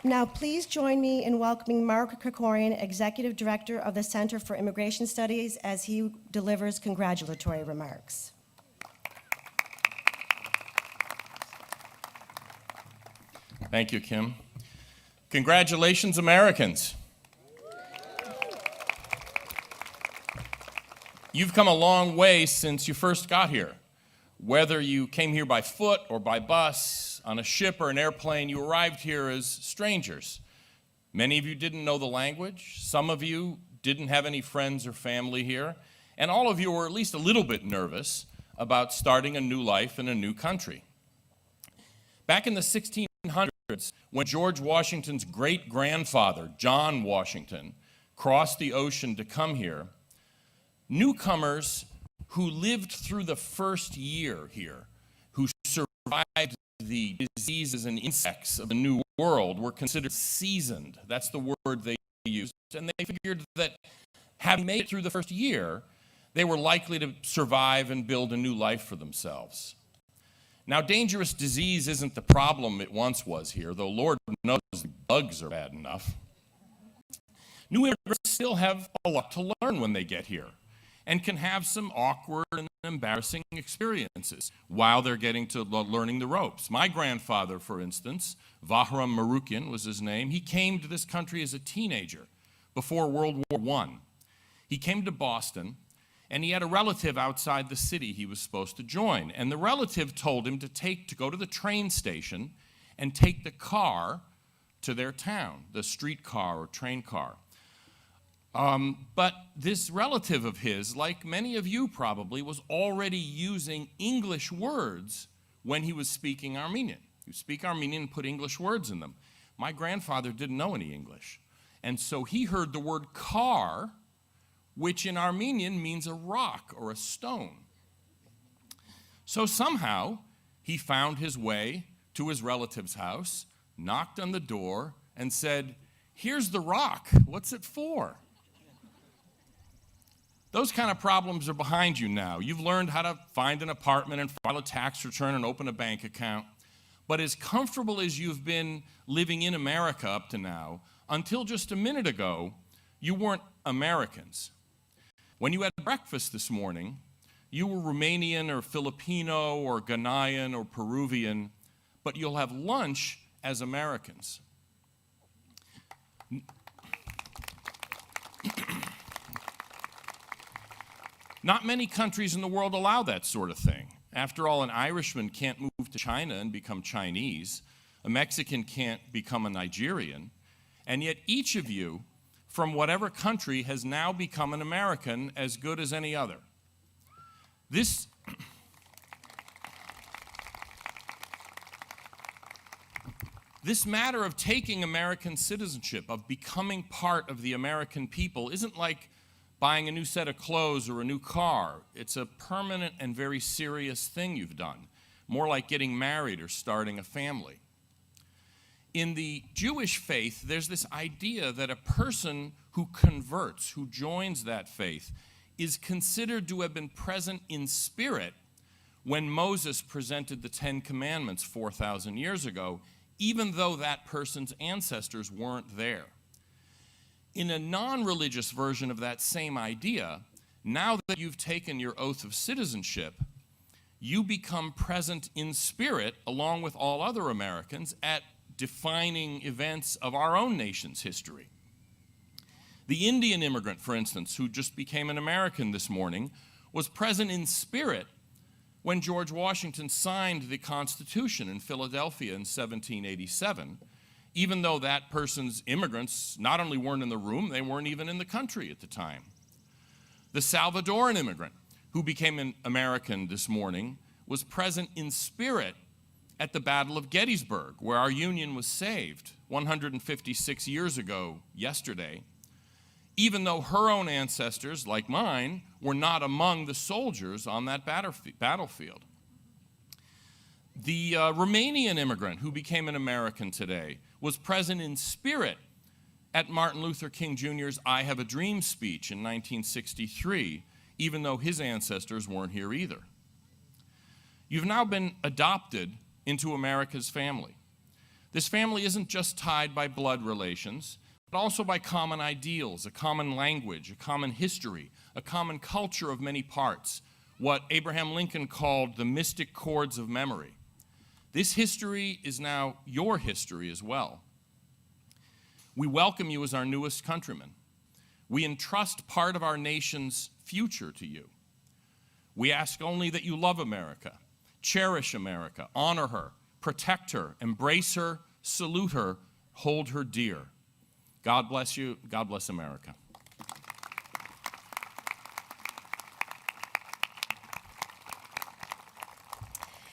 Now, please join me in welcoming Mark Krikorian, Executive Director of the Center for Immigration Studies, as he delivers congratulatory remarks. Thank you, Kim. Congratulations, Americans. You've come a long way since you first got here. Whether you came here by foot or by bus, on a ship or an airplane, you arrived here as strangers. Many of you didn't know the language. Some of you didn't have any friends or family here. And all of you were at least a little bit nervous about starting a new life in a new country. Back in the 1600s, when George Washington's great-grandfather, John Washington, crossed the ocean to come here, newcomers who lived through the first year here, who survived the diseases and insects of the New World, were considered seasoned. That's the word they used. And they figured that having made it through the first year, they were likely to survive and build a new life for themselves. Now, dangerous disease isn't the problem it once was here, though Lord knows the bugs are bad enough. New immigrants still have a lot to learn when they get here, and can have some awkward and embarrassing experiences while they're getting to learning the ropes. My grandfather, for instance, Vahram Marukian was his name, he came to this country as a teenager before World War I. He came to Boston, and he had a relative outside the city he was supposed to join. And the relative told him to go to the train station and take the car to their town, the streetcar or train car. But this relative of his, like many of you probably, was already using English words when he was speaking Armenian. You speak Armenian and put English words in them. My grandfather didn't know any English. And so he heard the word car, which in Armenian means a rock or a stone. So somehow he found his way to his relative's house, knocked on the door, and said, "Here's the rock, what's it for?" Those kind of problems are behind you now. You've learned how to find an apartment and file a tax return and open a bank account. But as comfortable as you've been living in America up to now, until just a minute ago, you weren't Americans. When you had breakfast this morning, you were Romanian or Filipino or Ghanaian or Peruvian, but you'll have lunch as Americans. Not many countries in the world allow that sort of thing. After all, an Irishman can't move to China and become Chinese. A Mexican can't become a Nigerian. And yet each of you, from whatever country, has now become an American as good as any other. This matter of taking American citizenship, of becoming part of the American people, isn't like buying a new set of clothes or a new car. It's a permanent and very serious thing you've done, more like getting married or starting a family. In the Jewish faith, there's this idea that a person who converts, who joins that faith, is considered to have been present in spirit when Moses presented the 10 Commandments 4,000 years ago, even though that person's ancestors weren't there. In a non-religious version of that same idea, now that you've taken your oath of citizenship, you become present in spirit, along with all other Americans, at defining events of our own nation's history. The Indian immigrant, for instance, who just became an American this morning, was present in spirit when George Washington signed the Constitution in Philadelphia in 1787, even though that person's immigrants not only weren't in the room, they weren't even in the country at the time. The Salvadoran immigrant, who became an American this morning, was present in spirit at the Battle of Gettysburg, where our Union was saved 156 years ago yesterday, even though her own ancestors, like mine, were not among the soldiers on that battlefield. The Romanian immigrant who became an American today was present in spirit at Martin Luther King Jr.'s I Have a Dream speech in 1963, even though his ancestors weren't here either. You've now been adopted into America's family. This family isn't just tied by blood relations, but also by common ideals, a common language, a common history, a common culture of many parts, what Abraham Lincoln called the mystic chords of memory. This history is now your history as well. We welcome you as our newest countrymen. We entrust part of our nation's future to you. We ask only that you love America, cherish America, honor her, protect her, embrace her, salute her, hold her dear. God bless you. God bless America.